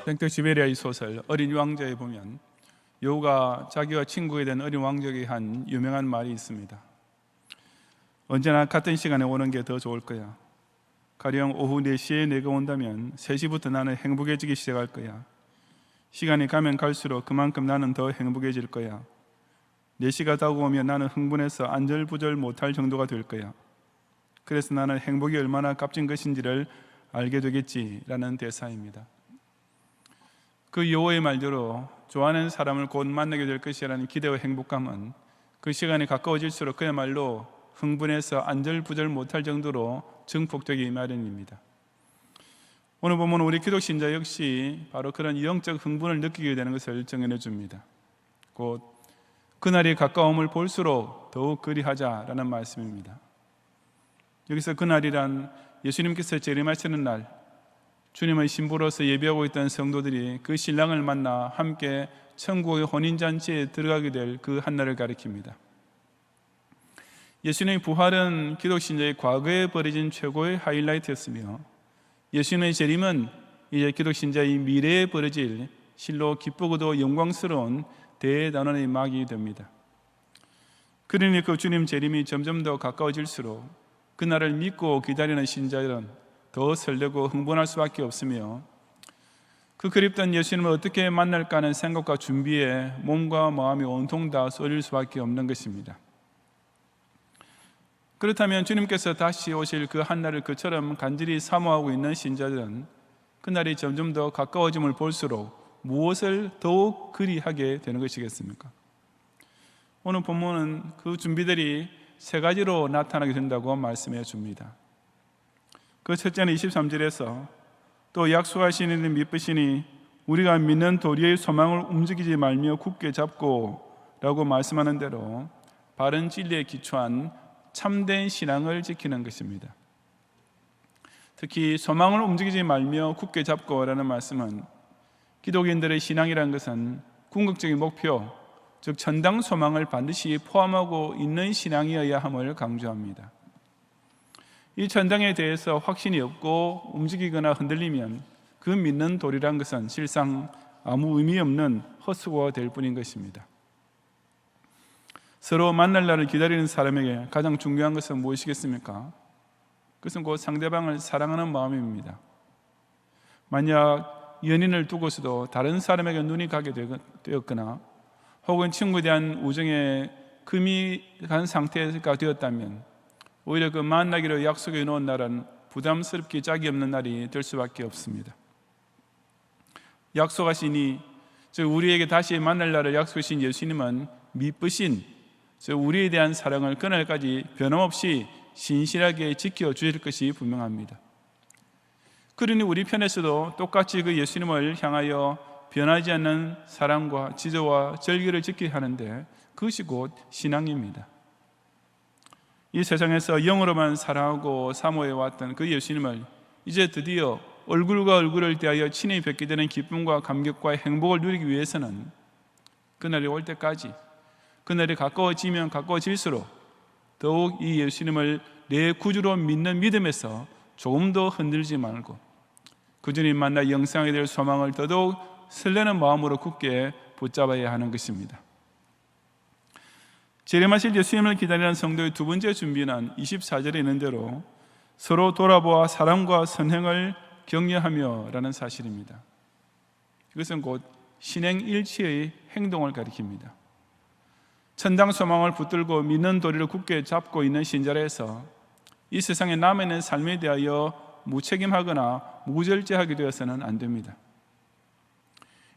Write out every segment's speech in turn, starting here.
생텍 시베리아의 소설 어린 왕자에 보면 여우가 자기와 친구에 대한 어린 왕자에게 한 유명한 말이 있습니다. 언제나 같은 시간에 오는 게 더 좋을 거야. 가령 오후 4시에 내가 온다면 3시부터 나는 행복해지기 시작할 거야. 시간이 가면 갈수록 그만큼 나는 더 행복해질 거야. 4시가 다가오면 나는 흥분해서 안절부절 못할 정도가 될 거야. 그래서 나는 행복이 얼마나 값진 것인지를 알게 되겠지라는 대사입니다. 그 여호의 말대로 좋아하는 사람을 곧 만나게 될 것이라는 기대와 행복감은 그 시간이 가까워질수록 그야말로 흥분해서 안절부절 못할 정도로 증폭되기 마련입니다. 오늘 보면 우리 기독신자 역시 바로 그런 영적 흥분을 느끼게 되는 것을 정해내 줍니다. 곧 그날이 가까움을 볼수록 더욱 그리하자라는 말씀입니다. 여기서 그날이란 예수님께서 재림하시는 날, 주님의 신부로서 예배하고 있던 성도들이 그 신랑을 만나 함께 천국의 혼인잔치에 들어가게 될 그 한날을 가리킵니다. 예수님의 부활은 기독신자의 과거에 벌어진 최고의 하이라이트였으며, 예수님의 재림은 이제 기독신자의 미래에 벌어질 실로 기쁘고도 영광스러운 대단원의 막이 됩니다. 그러니 그 주님 재림이 점점 더 가까워질수록 그날을 믿고 기다리는 신자들은 더 설레고 흥분할 수밖에 없으며, 그 그립던 예수님을 어떻게 만날까 하는 생각과 준비에 몸과 마음이 온통 다 쏠릴 수밖에 없는 것입니다. 그렇다면 주님께서 다시 오실 그 한날을 그처럼 간절히 사모하고 있는 신자들은 그날이 점점 더 가까워짐을 볼수록 무엇을 더욱 그리하게 되는 것이겠습니까? 오늘 본문은 그 준비들이 3가지로 나타나게 된다고 말씀해 줍니다. 그 첫째는 23절에서 또 약속하신 이는 믿으시니 우리가 믿는 도리의 소망을 움직이지 말며 굳게 잡고 라고 말씀하는 대로 바른 진리에 기초한 참된 신앙을 지키는 것입니다. 특히 소망을 움직이지 말며 굳게 잡고 라는 말씀은 기독인들의 신앙이라는 것은 궁극적인 목표, 즉 천당 소망을 반드시 포함하고 있는 신앙이어야 함을 강조합니다. 이 천당에 대해서 확신이 없고 움직이거나 흔들리면 그 믿는 도리란 것은 실상 아무 의미 없는 헛수고가 될 뿐인 것입니다. 서로 만날 날을 기다리는 사람에게 가장 중요한 것은 무엇이겠습니까? 그것은 곧 상대방을 사랑하는 마음입니다. 만약 연인을 두고서도 다른 사람에게 눈이 가게 되었거나 혹은 친구에 대한 우정에 금이 간 상태가 되었다면 오히려 그 만나기로 약속해 놓은 날은 부담스럽게 짝이 없는 날이 될 수밖에 없습니다. 약속하시니, 즉 우리에게 다시 만날 날을 약속하신 예수님은 믿으신, 즉 우리에 대한 사랑을 그날까지 변함없이 신실하게 지켜주실 것이 분명합니다. 그러니 우리 편에서도 똑같이 그 예수님을 향하여 변하지 않는 사랑과 지조와 절기를 지켜야 하는데 그것이 곧 신앙입니다. 이 세상에서 영으로만 사랑하고 사모해왔던 그 예수님을 이제 드디어 얼굴과 얼굴을 대하여 친히 뵙게 되는 기쁨과 감격과 행복을 누리기 위해서는 그날이 올 때까지, 그날이 가까워지면 가까워질수록 더욱 이 예수님을 내 구주로 믿는 믿음에서 조금 더 흔들지 말고 그 주님 만나 영생하게 될 소망을 더더욱 설레는 마음으로 굳게 붙잡아야 하는 것입니다. 재림하실 예수님을 기다리는 성도의 두 번째 준비는 24절에 있는 대로 서로 돌아보아 사랑과 선행을 격려하며 라는 사실입니다. 이것은 곧 신행일치의 행동을 가리킵니다. 천당 소망을 붙들고 믿는 도리를 굳게 잡고 있는 신자라서 이 세상에 남아있는 삶에 대하여 무책임하거나 무절제하게 되어서는 안 됩니다.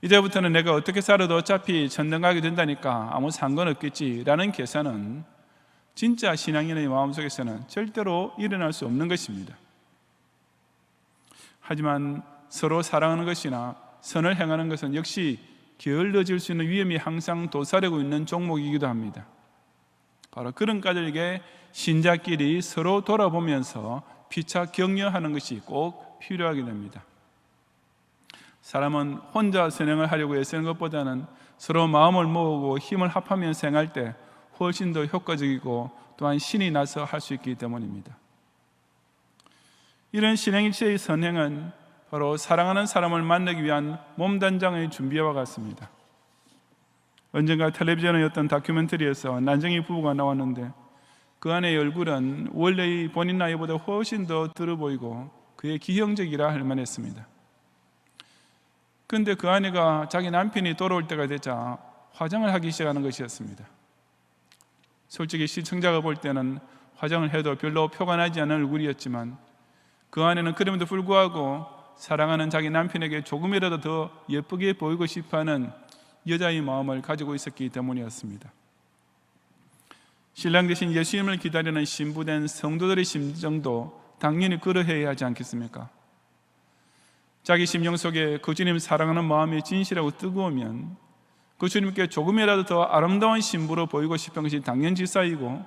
이제부터는 내가 어떻게 살아도 어차피 천당 가게 된다니까 아무 상관없겠지라는 계산은 진짜 신앙인의 마음속에서는 절대로 일어날 수 없는 것입니다. 하지만 서로 사랑하는 것이나 선을 행하는 것은 역시 게을러질 수 있는 위험이 항상 도사리고 있는 종목이기도 합니다. 바로 그런 까닭에 신자끼리 서로 돌아보면서 피차 격려하는 것이 꼭 필요하게 됩니다. 사람은 혼자 선행을 하려고 애쓰는 것보다는 서로 마음을 모으고 힘을 합하며 생활할 때 훨씬 더 효과적이고 또한 신이 나서 할 수 있기 때문입니다. 이런 신행일체의 선행은 바로 사랑하는 사람을 만나기 위한 몸단장의 준비와 같습니다. 언젠가 텔레비전의 어떤 다큐멘터리에서 난쟁이 부부가 나왔는데 그 아내의 얼굴은 원래의 본인 나이보다 훨씬 더 들어 보이고 그의 기형적이라 할 만했습니다. 그런데 그 아내가 자기 남편이 돌아올 때가 되자 화장을 하기 시작하는 것이었습니다. 솔직히 시청자가 볼 때는 화장을 해도 별로 표가 나지 않은 얼굴이었지만 그 아내는 그럼에도 불구하고 사랑하는 자기 남편에게 조금이라도 더 예쁘게 보이고 싶어하는 여자의 마음을 가지고 있었기 때문이었습니다. 신랑 대신 예수님을 기다리는 신부된 성도들의 심정도 당연히 그러해야 하지 않겠습니까? 자기 심령 속에 그 주님 사랑하는 마음이 진실하고 뜨거우면 그 주님께 조금이라도 더 아름다운 신부로 보이고 싶은 것이 당연지사이고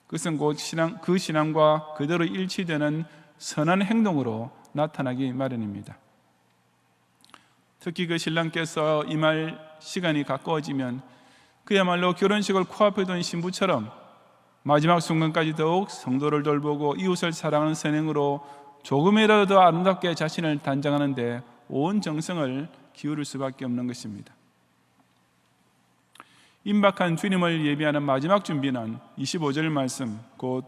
그것은 곧 그 신앙과 그대로 일치되는 선한 행동으로 나타나기 마련입니다. 특히 그 신랑께서 임할 시간이 가까워지면 그야말로 결혼식을 코앞에 둔 신부처럼 마지막 순간까지 더욱 성도를 돌보고 이웃을 사랑하는 선행으로 조금이라도 더 아름답게 자신을 단장하는 데 온 정성을 기울일 수밖에 없는 것입니다. 임박한 주님을 예비하는 마지막 준비는 25절 말씀, 곧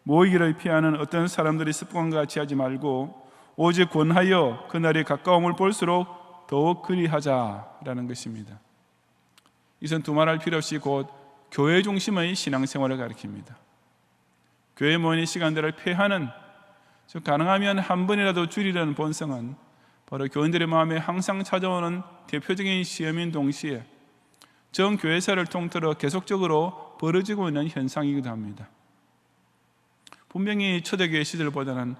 모이기를 피하는 어떤 사람들이 습관과 같이 하지 말고 오직 권하여 그날이 가까움을 볼수록 더욱 그리하자라는 것입니다. 이것은 두말할 필요 없이 곧 교회 중심의 신앙생활을 가리킵니다. 교회 모이는 시간들을 폐하는, 즉 가능하면 한 번이라도 줄이려는 본성은 바로 교인들의 마음에 항상 찾아오는 대표적인 시험인 동시에 전 교회사를 통틀어 계속적으로 벌어지고 있는 현상이기도 합니다. 분명히 초대교회 시절보다는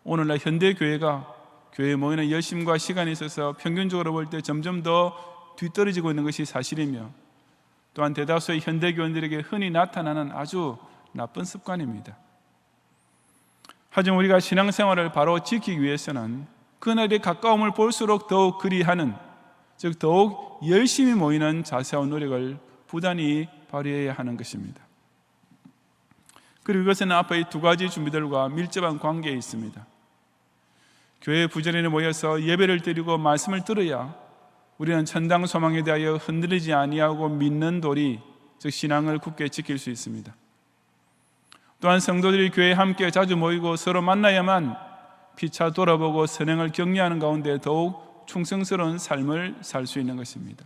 오늘날 현대교회가 교회에 모이는 열심과 시간이 있어서 평균적으로 볼 때 점점 더 뒤떨어지고 있는 것이 사실이며 또한 대다수의 현대교인들에게 흔히 나타나는 아주 나쁜 습관입니다. 하지만 우리가 신앙생활을 바로 지키기 위해서는 그날의 가까움을 볼수록 더욱 그리하는, 즉 더욱 열심히 모이는 자세와 노력을 부단히 발휘해야 하는 것입니다. 그리고 이것은 앞의 두 가지 준비들과 밀접한 관계에 있습니다. 교회 부지런히 모여서 예배를 드리고 말씀을 들어야 우리는 천당 소망에 대하여 흔들리지 아니하고 믿는 도리, 즉 신앙을 굳게 지킬 수 있습니다. 또한 성도들이 교회에 함께 자주 모이고 서로 만나야만 피차 돌아보고 선행을 격려하는 가운데 더욱 충성스러운 삶을 살 수 있는 것입니다.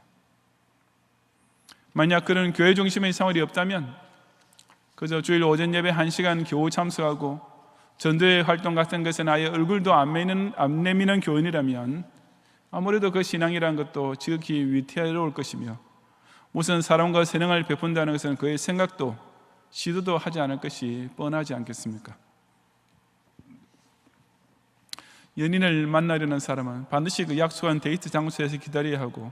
만약 그런 교회 중심의 생활이 없다면 그저 주일 오전 예배 1시간 겨우 참석하고 전도회 활동 같은 것은 아예 얼굴도 안 내미는 교인이라면 아무래도 그 신앙이라는 것도 지극히 위태로울 것이며 무슨 사람과 선행을 베푼다는 것은 그의 생각도 시도도 하지 않을 것이 뻔하지 않겠습니까? 연인을 만나려는 사람은 반드시 그 약속한 데이트 장소에서 기다려야 하고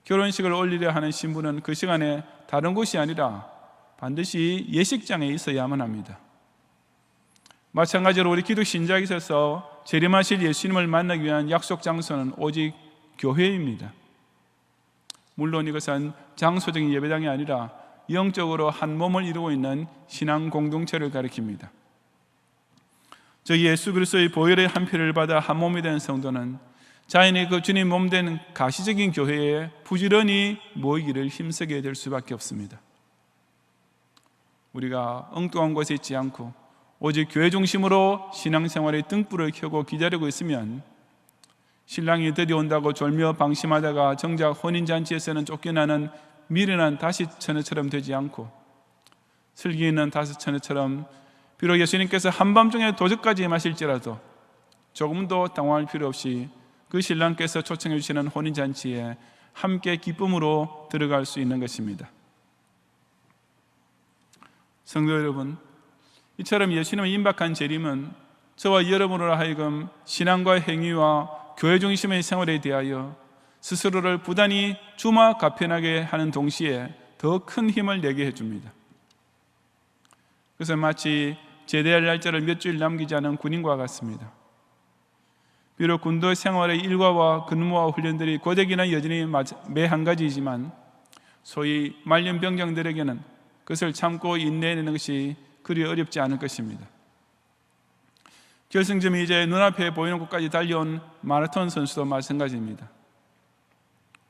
결혼식을 올리려 하는 신부는 그 시간에 다른 곳이 아니라 반드시 예식장에 있어야만 합니다. 마찬가지로 우리 기독 신자에 있어서 재림하실 예수님을 만나기 위한 약속 장소는 오직 교회입니다. 물론 이것은 장소적인 예배당이 아니라 영적으로 한 몸을 이루고 있는 신앙 공동체를 가리킵니다. 저 예수 그리스도의 보혈의 한 피를 받아 한 몸이 된 성도는 자연히 그 주님 몸된 가시적인 교회에 부지런히 모이기를 힘쓰게 될 수밖에 없습니다. 우리가 엉뚱한 곳에 있지 않고 오직 교회 중심으로 신앙생활의 등불을 켜고 기다리고 있으면 신랑이 드디어 온다고 졸며 방심하다가 정작 혼인잔치에서는 쫓겨나는 미련한 다시처녀처럼 되지 않고 슬기 있는 다시처녀처럼 비록 예수님께서 한밤중에 도적까지 마실지라도 조금도 당황할 필요 없이 그 신랑께서 초청해 주시는 혼인잔치에 함께 기쁨으로 들어갈 수 있는 것입니다. 성도 여러분, 이처럼 예수님의 임박한 재림은 저와 여러분으로 하여금 신앙과 행위와 교회 중심의 생활에 대하여 스스로를 부단히 주마가편하게 하는 동시에 더 큰 힘을 내게 해줍니다. 그래서 마치 제대할 날짜를 몇 주일 남기지 않은 군인과 같습니다. 비록 군도 생활의 일과와 근무와 훈련들이 고되기는 여전히 매 한 가지이지만 소위 말년병장들에게는 그것을 참고 인내내는 것이 그리 어렵지 않을 것입니다. 결승점이 이제 눈앞에 보이는 곳까지 달려온 마라톤 선수도 마찬가지입니다.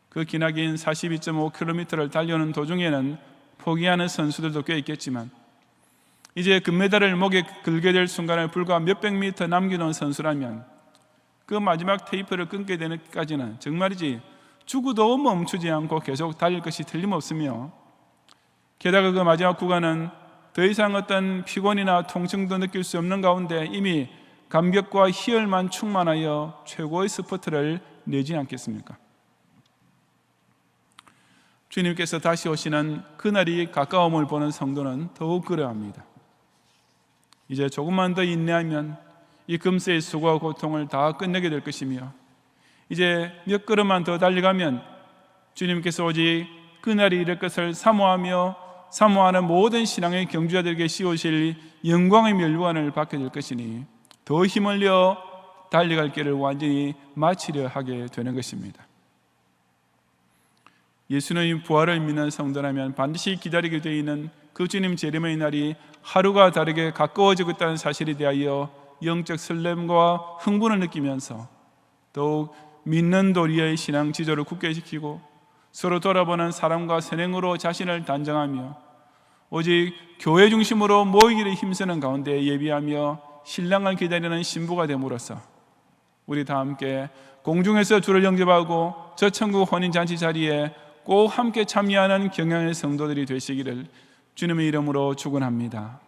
그 기나긴 42.5km를 달려오는 도중에는 포기하는 선수들도 꽤 있겠지만 이제 금메달을 목에 걸게 될 순간을 불과 몇백 미터 남겨놓은 선수라면 그 마지막 테이프를 끊게 되는까지는 정말이지 죽어도 멈추지 않고 계속 달릴 것이 틀림없으며, 게다가 그 마지막 구간은 더 이상 어떤 피곤이나 통증도 느낄 수 없는 가운데 이미 감격과 희열만 충만하여 최고의 스포트를 내지 않겠습니까? 주님께서 다시 오시는 그날이 가까움을 보는 성도는 더욱 그러합니다. 이제 조금만 더 인내하면 이 금세의 수고와 고통을 다 끝내게 될 것이며, 이제 몇 걸음만 더 달려가면 주님께서 오직 그날이 이럴 것을 사모하는 모든 신앙의 경주자들에게 씌우실 영광의 멸류관을 받게 될 것이니 더 힘을 내어 달려갈 길을 완전히 마치려 하게 되는 것입니다. 예수님의 부활을 믿는 성도라면 반드시 기다리게 되어 있는 그 주님 재림의 날이 하루가 다르게 가까워지고 있다는 사실에 대하여 영적 설렘과 흥분을 느끼면서 더욱 믿는 도리의 신앙 지조를 굳게 지키고 서로 돌아보는 사랑과 선행으로 자신을 단정하며 오직 교회 중심으로 모이기를 힘쓰는 가운데 예비하며 신랑을 기다리는 신부가 됨으로써 우리 다 함께 공중에서 주를 영접하고 저 천국 혼인잔치 자리에 꼭 함께 참여하는 경향의 성도들이 되시기를 주님의 이름으로 축원합니다.